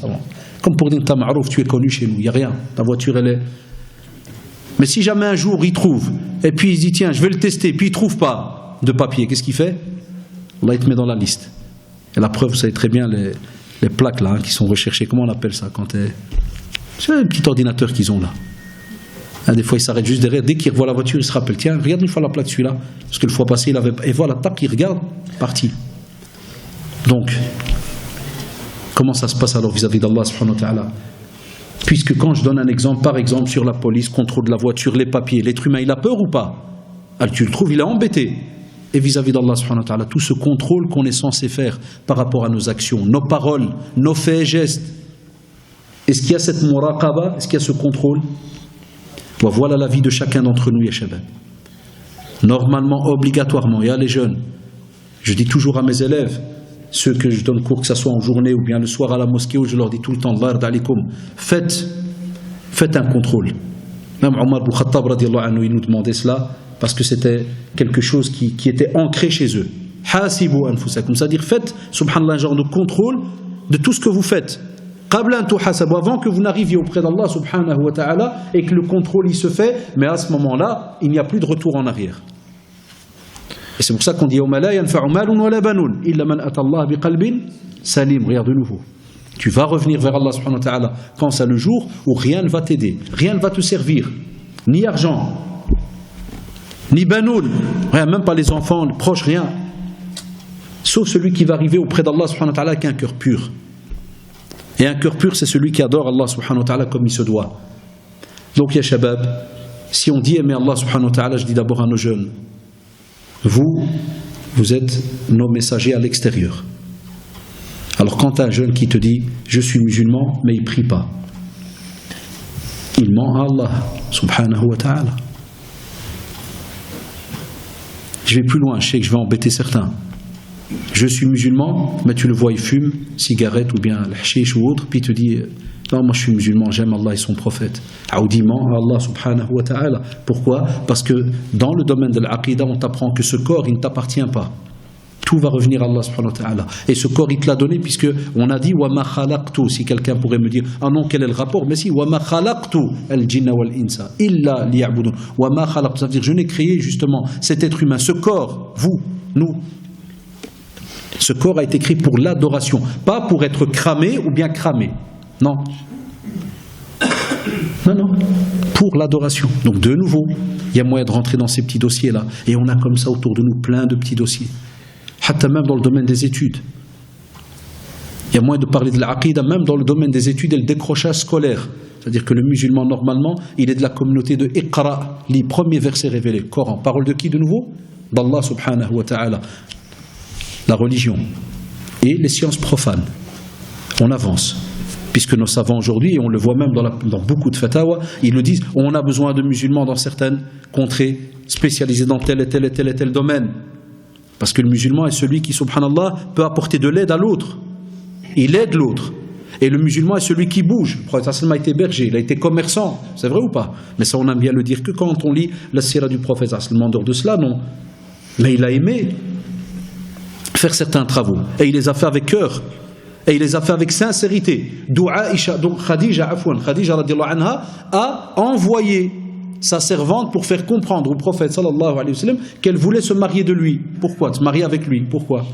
avant. Comme pour dire, Marouf, tu es connu chez nous, il n'y a rien. Ta voiture, elle est. Mais si jamais un jour il trouve, et puis il se dit, tiens, je vais le tester, puis il ne trouve pas de papier, qu'est-ce qu'il fait? Allah, il te met dans la liste. Et la preuve, vous savez très bien les plaques là, qui sont recherchées. Comment on appelle ça quand c'est un petit ordinateur qu'ils ont là. Des fois, il s'arrête juste derrière. Dès qu'il revoit la voiture, il se rappelle, tiens, regarde une fois la plaque de celui-là. Parce que le fois passé, il avait. Et voilà, tac, il regarde, parti. Donc, comment ça se passe alors vis-à-vis d'Allah subhanahu wa ta'ala? Puisque quand je donne un exemple, par exemple, sur la police, contrôle de la voiture, les papiers, l'être humain, il a peur ou pas? Alors, tu le trouves, il est embêté. Et vis-à-vis d'Allah subhanahu wa ta'ala, tout ce contrôle qu'on est censé faire par rapport à nos actions, nos paroles, nos faits et gestes, est-ce qu'il y a cette muraqaba? Est-ce qu'il y a ce contrôle? Voilà la vie de chacun d'entre nous, ya shabab. Normalement, obligatoirement, il y a les jeunes. Je dis toujours à mes élèves, ceux que je donne cours, que ce soit en journée ou bien le soir à la mosquée, où je leur dis tout le temps, faites un contrôle. Même Omar ibn Khattab, radiallahu anhu, il nous demandait cela, parce que c'était quelque chose qui était ancré chez eux. Hasibu anfusakum, c'est-à-dire faites, subhanallah, un genre de contrôle de tout ce que vous faites. Avant que vous n'arriviez auprès d'Allah subhanahu wa ta'ala et que le contrôle il se fait, mais à ce moment-là, il n'y a plus de retour en arrière. Et c'est pour ça qu'on dit regarde de nouveau. Tu vas revenir vers Allah subhanahu wa ta'ala quand c'est le jour où rien ne va t'aider, rien ne va te servir, ni argent, ni banoun, rien, même pas les enfants, les proches, rien. Sauf celui qui va arriver auprès d'Allah subhanahu wa ta'ala avec un cœur pur. Et un cœur pur, c'est celui qui adore Allah subhanahu wa ta'ala comme il se doit. Donc, ya shabab, si on dit aimer Allah subhanahu wa ta'ala, je dis d'abord à nos jeunes, vous êtes nos messagers à l'extérieur. Alors quand tu as un jeune qui te dit, je suis musulman, mais il ne prie pas, il ment à Allah subhanahu wa ta'ala. Je vais plus loin, je sais que je vais embêter certains. Je suis musulman, mais tu le vois, il fume, cigarette ou bien le hashish ou autre, puis il te dit, non, moi je suis musulman, j'aime Allah et son prophète. Aoudiment à Allah subhanahu wa ta'ala. Pourquoi? Parce que dans le domaine de l'aqidah, on t'apprend que ce corps, il ne t'appartient pas. Tout va revenir à Allah subhanahu wa ta'ala. Et ce corps, il te l'a donné, puisque on a dit, wa ma khalaqtu, si quelqu'un pourrait me dire, ah non, quel est le rapport? Mais si, wa ma khalaqtu al-jinna wal-insa, illa liya'budun. Wa ma khalaqtu, ça veut dire, je n'ai créé justement cet être humain, ce corps, vous, nous. Ce corps a été créé pour l'adoration, pas pour être cramé ou bien cramé. Non. Non, pour l'adoration. Donc de nouveau, il y a moyen de rentrer dans ces petits dossiers-là. Et on a comme ça autour de nous plein de petits dossiers. Hatta même dans le domaine des études. Il y a moyen de parler de l'aqidah même dans le domaine des études et le décrochage scolaire. C'est-à-dire que le musulman, normalement, il est de la communauté de Iqra, les premiers versets révélés. Coran. Parole de qui de nouveau? D'Allah subhanahu wa ta'ala. La religion et les sciences profanes. On avance. Puisque nos savants aujourd'hui, et on le voit même dans beaucoup de fatawa, ils le disent, on a besoin de musulmans dans certaines contrées spécialisées dans tel et tel et tel et tel domaine. Parce que le musulman est celui qui, subhanallah, peut apporter de l'aide à l'autre. Il aide l'autre. Et le musulman est celui qui bouge. Le prophète sallallahu alayhi wa sallam a été berger, il a été commerçant. C'est vrai ou pas? Mais ça, on aime bien le dire que quand on lit la sira du prophète sallallahu alayhi wa sallam, en dehors de cela, non. Mais il a aimé faire certains travaux. Et il les a fait avec cœur. Et il les a fait avec sincérité. Donc Khadija radiallahu anha a envoyé sa servante pour faire comprendre au prophète sallallahu alayhi wa sallam qu'elle voulait se marier de lui. Pourquoi? Se marier avec lui. Pourquoi?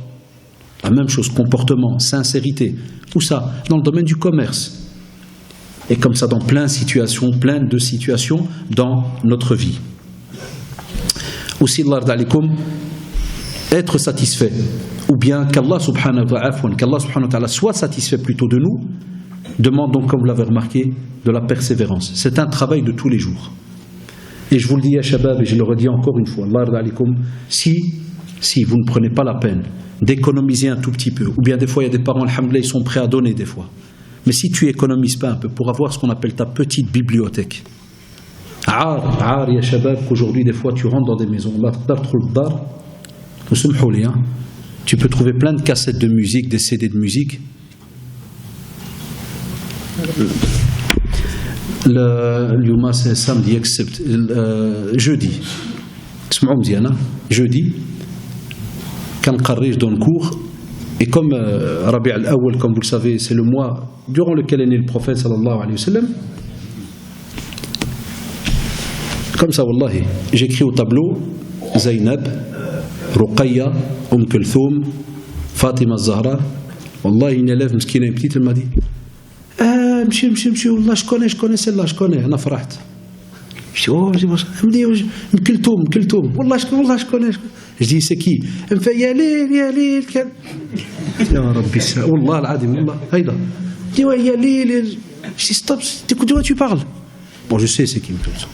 La même chose, comportement, sincérité. Tout ça, dans le domaine du commerce. Et comme ça, dans plein de situations dans notre vie. Aussi, Allah d'alikum, être satisfait, ou bien qu'Allah subhanahu wa ta'ala soit satisfait plutôt de nous, demande donc, comme vous l'avez remarqué, de la persévérance. C'est un travail de tous les jours. Et je vous le dis, ya shabab, et je le redis encore une fois, Allah d'alikum, si vous ne prenez pas la peine d'économiser un tout petit peu, ou bien des fois il y a des parents, alhamdoulilah, ils sont prêts à donner des fois, mais si tu économises pas un peu pour avoir ce qu'on appelle ta petite bibliothèque, ya shabab, qu'aujourd'hui des fois tu rentres dans des maisons, tu peux trouver plein de cassettes de musique, des CD de musique. Le c'est samedi, except jeudi. Jeudi, quand je donne cours, Et comme Rabi' al-Awwal, comme vous le savez, c'est le mois durant lequel est né le prophète sallallahu alayhi wa sallam, comme ça, wallahi, j'écris au tableau Zainab, Ruqayya, Kulthum, Fatima Zahra. Wallahi, une élève mskina, une petite, elle m'a dit Mchi, wallah, je connais celle-là, je connais, ana faraht. Je dis, oh, elle me dit, Kulthum, wallah, je connais. Je dis, c'est qui? Elle me fait, ya Lil, Ya Rabbi, wallah, al-adim, wallah, haïda. Je dis, ouais, ya Lil. Je dis, stop, de quoi tu parles? Bon, je sais c'est qui Kulthum.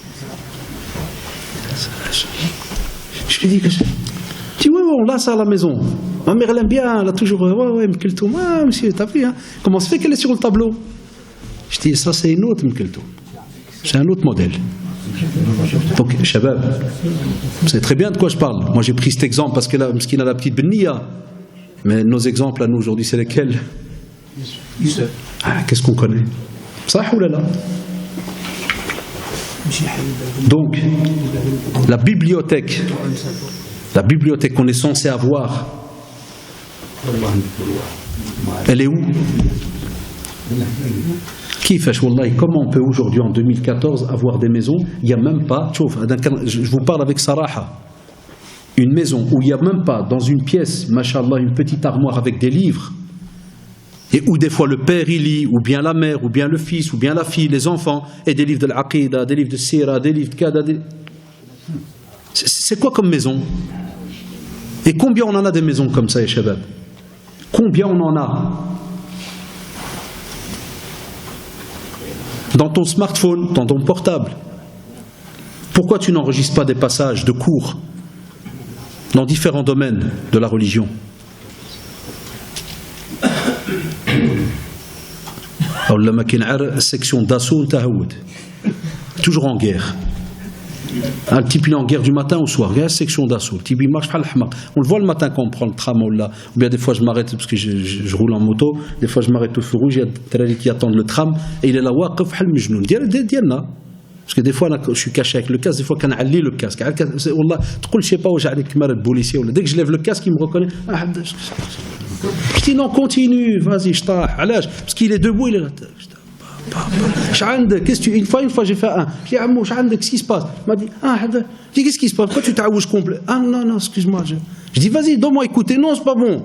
Je lui dis que je dis, ouais, on l'a ça à la maison. Ma mère, elle aime bien, elle a toujours, ouais, Kulthum, ah, monsieur, t'as vu, hein? Comment se fait qu'elle est sur le tableau? Je dis, ça, c'est une autre Kulthum. C'est un autre modèle. Donc, Shabab, vous savez très bien de quoi je parle. Moi, j'ai pris cet exemple parce qu'elle a la petite Bennia. Mais nos exemples à nous aujourd'hui, c'est lesquels? Ah, qu'est-ce qu'on connaît? Ça, ou là là. Donc, la bibliothèque qu'on est censé avoir, elle est où? Comment on peut aujourd'hui en 2014 avoir des maisons? Il n'y a même pas, je vous parle avec Saraha, une maison où il n'y a même pas dans une pièce, mashallah, une petite armoire avec des livres, et où des fois le père il lit, ou bien la mère, ou bien le fils, ou bien la fille, les enfants, et des livres de l'Aqida, des livres de Sira, des livres de Kada. C'est quoi comme maison? Et combien on en a des maisons comme ça, Shabab? Combien on en a? Dans ton smartphone, dans ton portable. Pourquoi tu n'enregistres pas des passages de cours dans différents domaines de la religion? Section d'assaut, toujours en guerre. Un type il est en guerre du matin au soir, regarde section d'assaut. Le type il marche, on le voit le matin quand on prend le tram ou là. Ou bien des fois je m'arrête parce que je roule en moto, des fois je m'arrête au feu rouge, il y a des trajets qui attendent le tram et il est là, waqf hal majnoun. Parce que des fois je suis caché avec le casque, des fois quand je lis le casque. Wallah, je sais pas où j'ai avec le policier. Dès que je lève le casque, il me reconnaît. Je dis non, continue, vas-y, je t'arrête. Parce qu'il est debout, il est là. Une fois j'ai fait un. Je dis qu'est-ce qui se passe? Il m'a dit qu'est-ce qui se passe? Pourquoi tu t'aouches complet? Ah non, excuse-moi. Je dis vas-y, donne-moi écouter. Non, c'est pas bon.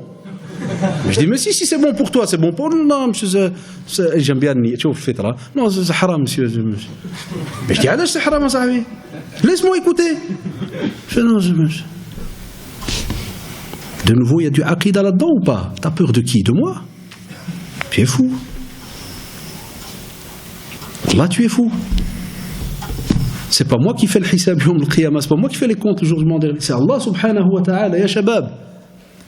Je dis mais si c'est bon pour toi, c'est bon pour nous. Non, monsieur, j'aime bien ni. Tu vois, fais là. Non, c'est haram, monsieur. Mais je dis c'est haram, sahabi. Laisse-moi écouter. Je dis non, de nouveau, il y a du aqida là-dedans ou pas? T'as peur de qui? De moi? Tu es fou. Là, tu es fou. C'est pas moi qui fais le hisab yawm al-qiyamah, c'est pas moi qui fais les comptes le jour du dernier. C'est Allah subhanahu wa ta'ala, ya shabab.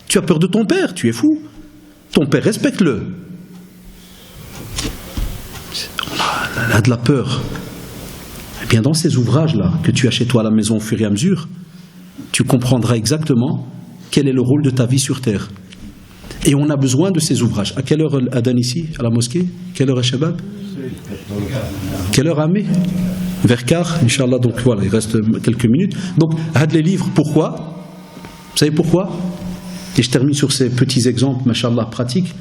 Tu as peur de ton père, tu es fou. Ton père, respecte-le. On a de la peur. Eh bien, dans ces ouvrages-là que tu as chez toi à la maison au fur et à mesure, tu comprendras exactement quel est le rôle de ta vie sur terre. Et on a besoin de ces ouvrages. À quelle heure Adan ici, à la mosquée? Quelle heure est Shabab? Quelle heure Amé? Vers quart, Inch'Allah. Donc voilà, il reste quelques minutes. Donc, had les livres, pourquoi? Vous savez pourquoi? Et je termine sur ces petits exemples, Masha'Allah, pratiques.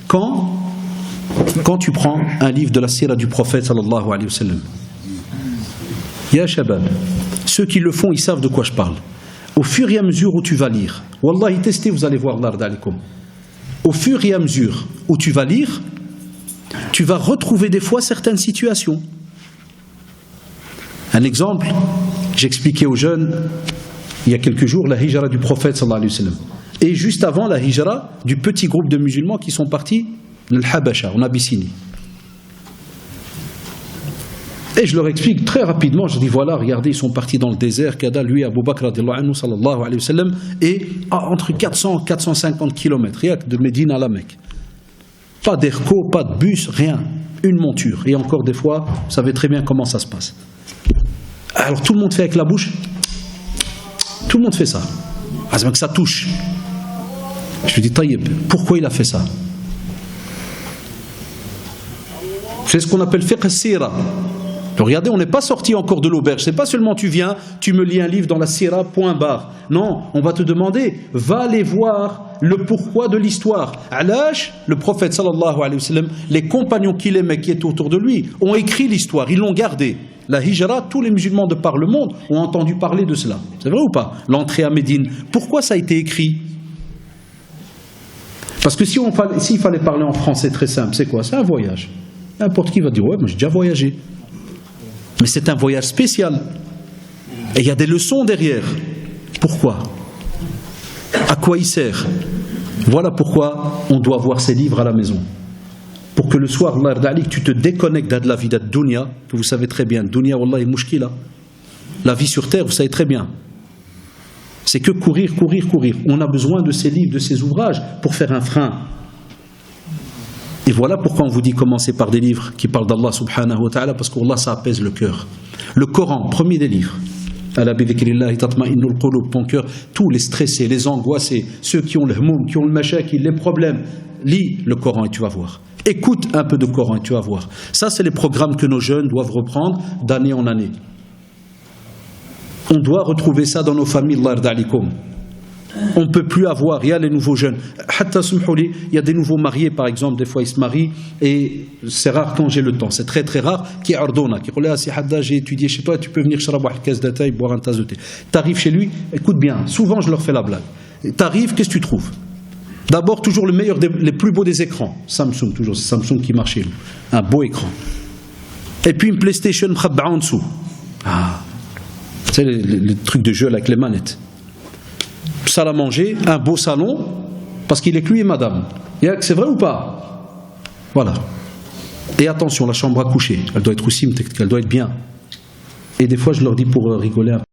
Quand tu prends un livre de la sira du prophète, sallallahu alayhi wa sallam, ya Shabab, ceux qui le font, ils savent de quoi je parle. Au fur et à mesure où tu vas lire, Wallahi, testez, vous allez voir l'ard alikum. Au fur et à mesure où tu vas lire, tu vas retrouver des fois certaines situations. Un exemple, j'expliquais aux jeunes il y a quelques jours la hijra du prophète sallallahu alayhi wa sallam. Et juste avant la hijra du petit groupe de musulmans qui sont partis de l'Habasha, en Abyssinie. Et je leur explique très rapidement, je dis voilà, regardez, ils sont partis dans le désert, Kada, lui, Abu Bakr radiallahu anhu, sallallahu alayhi wa sallam, et entre 400 et 450 km, rien que de Médine à la Mecque. Pas d'erco, pas de bus, rien. Une monture. Et encore des fois, vous savez très bien comment ça se passe. Alors tout le monde fait avec la bouche. Tout le monde fait ça. Ah, c'est bien que ça touche. Je lui dis, Taïeb, pourquoi il a fait ça? C'est ce qu'on appelle fiqh sira. Regardez, on n'est pas sorti encore de l'auberge. C'est pas seulement tu viens, tu me lis un livre dans la Sira, point barre. Non, on va te demander, va aller voir le pourquoi de l'histoire. Alash, le prophète sallallahu alayhi wa sallam, les compagnons qu'il aimait qui étaient autour de lui, ont écrit l'histoire, ils l'ont gardée. La hijra, tous les musulmans de par le monde ont entendu parler de cela. C'est vrai ou pas? L'entrée à Médine. Pourquoi ça a été écrit? Parce que s'il fallait parler en français très simple, c'est quoi? C'est un voyage. N'importe qui va dire, ouais, moi j'ai déjà voyagé. Mais c'est un voyage spécial. Et il y a des leçons derrière. Pourquoi? À quoi il sert? Voilà pourquoi on doit voir ces livres à la maison. Pour que le soir, tu te déconnectes de la vie de dunya, que vous savez très bien. Dunya, wallah, mouchkila. La vie sur terre, vous savez très bien. C'est que courir, courir, courir. On a besoin de ces livres, de ces ouvrages pour faire un frein. Et voilà pourquoi on vous dit commencer par des livres qui parlent d'Allah subhanahu wa ta'ala, parce qu'Allah, ça apaise le cœur. Le Coran, premier des livres. Ala bi dhikrillahi tatma'innul qulub, ton cœur, tous les stressés, les angoissés, ceux qui ont le hmoum, qui ont le mashakil, les problèmes, lis le Coran et tu vas voir. Écoute un peu de Coran et tu vas voir. Ça, c'est les programmes que nos jeunes doivent reprendre d'année en année. On doit retrouver ça dans nos familles, Allah yarda alikum. On ne peut plus avoir, il y a les nouveaux jeunes. Il y a des nouveaux mariés, par exemple, des fois ils se marient, et c'est rare quand j'ai le temps, c'est très très rare, qui ardona, qui dit, si Hadda, j'ai étudié chez toi, tu peux venir boire un tasse de thé. T'arrives chez lui, écoute bien, souvent je leur fais la blague. T'arrives, qu'est-ce que tu trouves? D'abord, toujours le meilleur, les plus beaux des écrans. Samsung, toujours, c'est Samsung qui marche chez nous. Un beau écran. Et puis une PlayStation en dessous. Ah, tu sais, les trucs de jeu avec les manettes. Salle à manger, un beau salon, parce qu'il est que lui et madame. C'est vrai ou pas? Voilà. Et attention, la chambre à coucher, elle doit être aussi, elle doit être bien. Et des fois, je leur dis pour rigoler un peu.